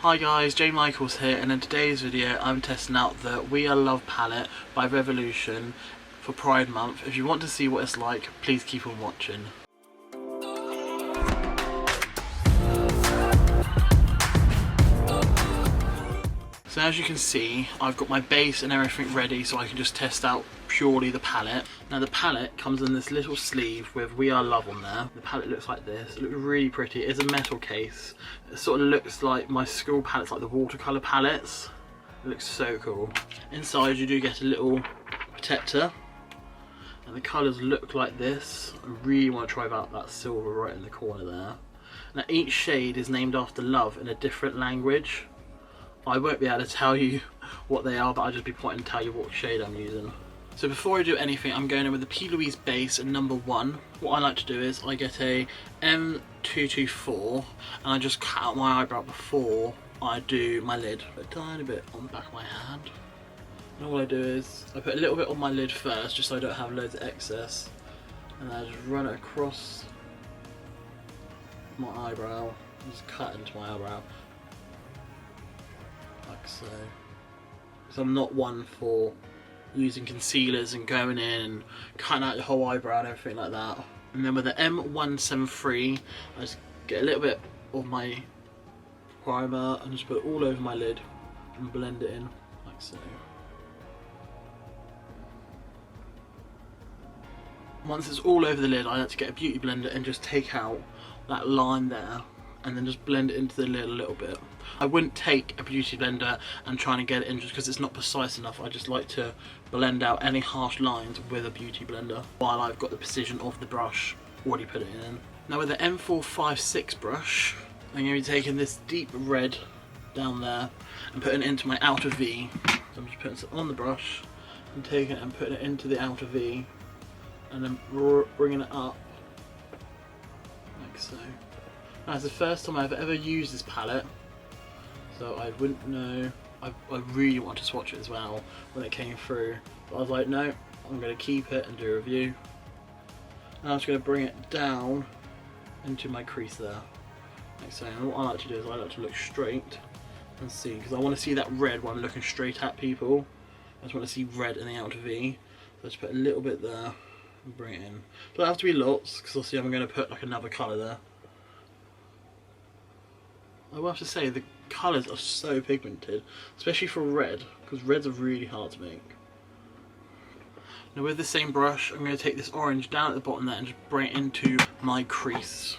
Hi guys, Jay Michaels here, and in today's video I'm testing out the We Are Love palette by Revolution for Pride Month. If you want to see what it's like, please keep on watching. So as you can see, I've got my base and everything ready so I can just test out purely the palette. Now the palette comes in this little sleeve with We Are Love on there. The palette looks like this. It looks really pretty. It's a metal case. It sort of looks like my school palettes, like the watercolour palettes. It looks so cool. Inside you do get a little protector. And the colours look like this. I really want to try out that silver right in the corner there. Now each shade is named after love in a different language. I won't be able to tell you what they are, but I'll just be pointing to tell you what shade I'm using. So before I do anything, I'm going in with the P. Louise base in number 1. What I like to do is I get a M224 and I just cut out my eyebrow before I do my lid. A tiny bit on the back of my hand. And all I do is I put a little bit on my lid first, just so I don't have loads of excess. And I just run it across my eyebrow, just cut into my eyebrow. Like so. Because I'm not one for using concealers and going in and cutting out the whole eyebrow and everything like that. And then with the M173, I just get a little bit of my primer and just put it all over my lid and blend it in like so. Once it's all over the lid, I like to get a beauty blender and just take out that line there and then just blend it into the lid a little bit. I wouldn't take a beauty blender and try and get it in just because it's not precise enough. I just like to blend out any harsh lines with a beauty blender while I've got the precision of the brush already put it in. Now with the M456 brush, I'm going to be taking this deep red down there and putting it into my outer V. So I'm just putting it on the brush and taking it and putting it into the outer V and then bringing it up like so. Now it's the first time I've ever used this palette, so I wouldn't know. I really want to swatch it as well when it came through, but I was like, no, I'm going to keep it and do a review. And I'm just going to bring it down into my crease there, like so. And what I like to do is I like to look straight and see, because I want to see that red when I'm looking straight at people. I just want to see red in the outer V, so I just put a little bit there and bring it in. Don't have to be lots, because obviously I'm going to put like another colour there. I will have to say the colours are so pigmented, especially for red, because reds are really hard to make. Now with the same brush, I'm going to take this orange down at the bottom there and just bring it into my crease,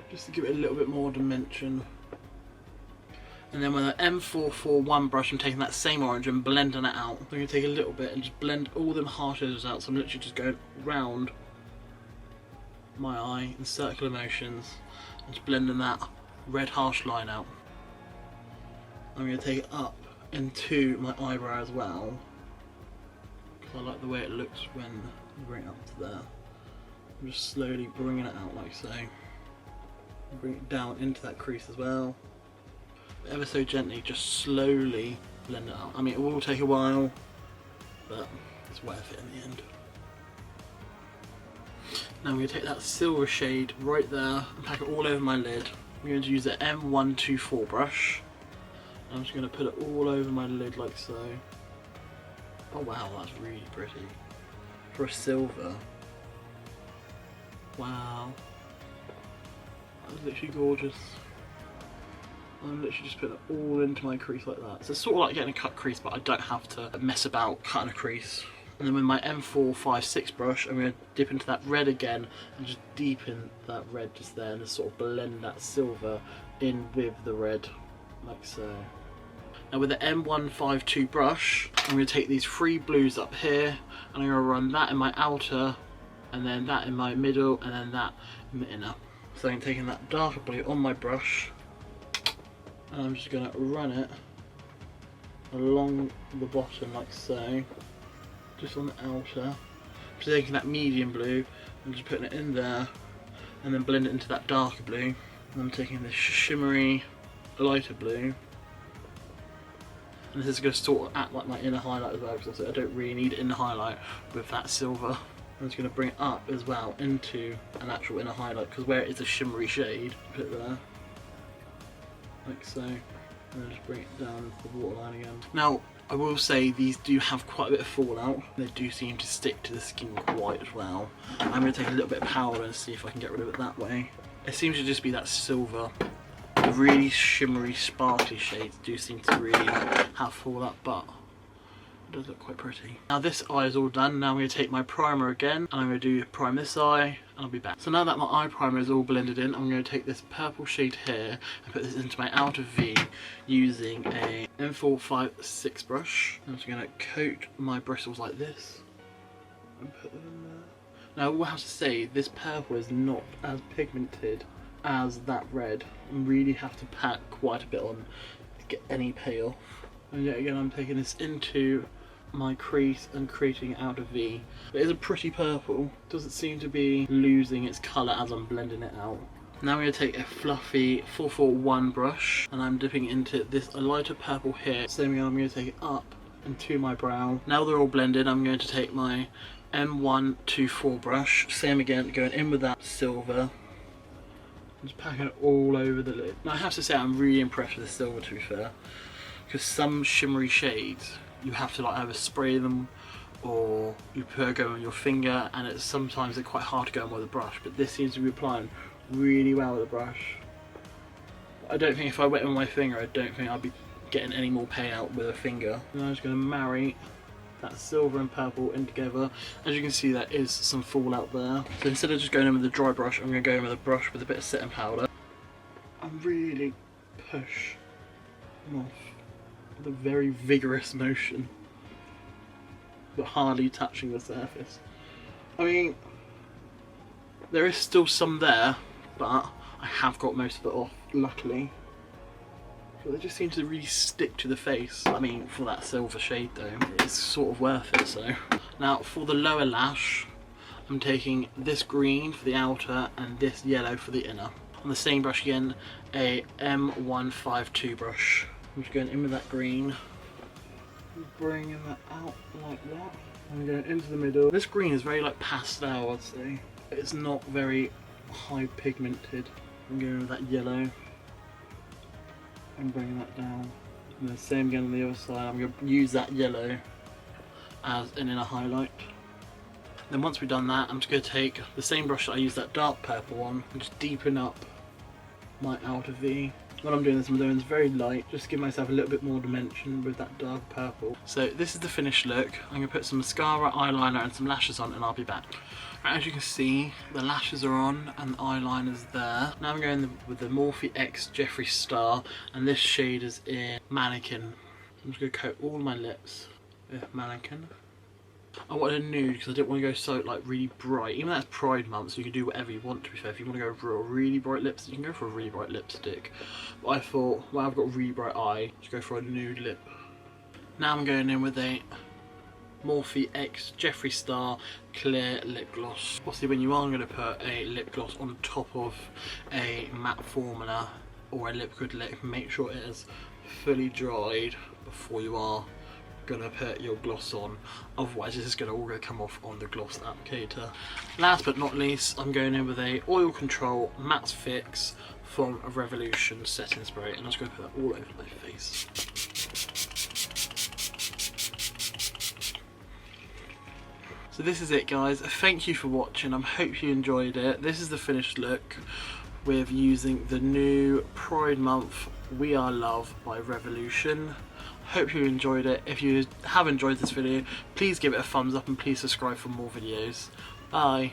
just to give it a little bit more dimension. And then with an M441 brush, I'm taking that same orange and blending it out. I'm going to take a little bit and just blend all them harsh edges out, so I'm literally just going round my eye in circular motions and just blending that red harsh line out. I'm going to take it up into my eyebrow as well, because I like the way it looks when you bring it up to there. I'm just slowly bringing it out like so. Bring it down into that crease as well. Ever so gently, just slowly blend it out. I mean, it will take a while, but it's worth it in the end. Now I'm going to take that silver shade right there and pack it all over my lid. I'm going to use the M124 brush. I'm just going to put it all over my lid like so. Oh wow, that's really pretty. For a silver. Wow. That's literally gorgeous. I'm literally just putting it all into my crease like that. So it's sort of like getting a cut crease, but I don't have to mess about cutting a crease. And then with my M456 brush, I'm going to dip into that red again and just deepen that red just there and just sort of blend that silver in with the red, like so. Now with the M152 brush, I'm going to take these 3 blues up here and I'm going to run that in my outer, and then that in my middle, and then that in the inner. So I'm taking that darker blue on my brush and I'm just going to run it along the bottom like so. Just on the outer, just taking that medium blue and just putting it in there and then blend it into that darker blue. And I'm taking this shimmery lighter blue, and this is going to sort of act like my inner highlight as well, because I don't really need inner highlight with that silver. I'm just going to bring it up as well into an actual inner highlight, because where it is a shimmery shade, put it there. like so, and then just bring it down to the waterline again. Now, I will say these do have quite a bit of fallout. They do seem to stick to the skin quite well. I'm going to take a little bit of powder and see if I can get rid of it that way. It seems to just be that silver. The really shimmery, sparkly shades do seem to really have fallout, but it does look quite pretty. Now this eye is all done. Now I'm going to take my primer again, and I'm going to prime this eye, and I'll be back. So now that my eye primer is all blended in, I'm going to take this purple shade here and put this into my outer V using a M456 brush. I'm just going to coat my bristles like this and put them in there. Now I will have to say, this purple is not as pigmented as that red. I really have to pack quite a bit on to get any payoff. And yet again, I'm taking this into my crease and creating out a V. It is a pretty purple. Doesn't seem to be losing its colour as I'm blending it out. Now I'm going to take a fluffy 441 brush and I'm dipping into this a lighter purple here. Same again, I'm going to take it up into my brow. Now they're all blended, I'm going to take my M124 brush. Same again, going in with that silver. Just packing it all over the lid. Now I have to say I'm really impressed with the silver, to be fair, because some shimmery shades you have to like either spray them or you go on your finger, and it's sometimes quite hard to go on with a brush, but this seems to be applying really well with a brush. I don't think if I went on my finger, I don't think I'd be getting any more payout with a finger. And I'm just going to marry that silver and purple in together. As you can see, there is some fallout there. So instead of just going in with a dry brush, I'm going to go in with a brush with a bit of setting powder and really push them off with a very vigorous motion, but hardly touching the surface. I mean, there is still some there, but I have got most of it off, luckily. But they just seem to really stick to the face. I mean, for that silver shade though, it's sort of worth it. So now for the lower lash, I'm taking this green for the outer and this yellow for the inner. On the same brush again, a M152 brush. I'm just going in with that green, bringing that out like that. I'm going into the middle. This green is very like pastel, I'd say. It's not very high pigmented. I'm going with that yellow and bringing that down. And the same again on the other side. I'm going to use that yellow as an inner highlight. Then once we've done that, I'm just going to take the same brush that I used that dark purple on and just deepen up my outer V. When I'm doing this, I'm doing this very light, just to give myself a little bit more dimension with that dark purple. So this is the finished look. I'm going to put some mascara, eyeliner and some lashes on, and I'll be back. Right, as you can see, the lashes are on and the eyeliner's there. Now I'm going with the Morphe X Jeffree Star, and this shade is in Mannequin. I'm just going to coat all my lips with Mannequin. I wanted a nude because I didn't want to go so like really bright. Even though it's Pride month, so you can do whatever you want, to be fair. If you want to go for a really bright lipstick, you can go for a really bright lipstick. But I thought, well, I've got a really bright eye, just go for a nude lip. Now I'm going in with a Morphe X Jeffree Star clear lip gloss. Obviously when you are going to put a lip gloss on top of a matte formula or a liquid lip, make sure it is fully dried before you are gonna put your gloss on, otherwise this is gonna all come off on the gloss applicator. Last but not least, I'm going in with a Oil Control Matte Fix from Revolution setting spray, and I'm just gonna put that all over my face. So this is it, guys. Thank you for watching. I hope you enjoyed it. This is the finished look with using the new Pride Month We Are Love by Revolution. Hope you enjoyed it. If you have enjoyed this video, please give it a thumbs up and please subscribe for more videos. Bye.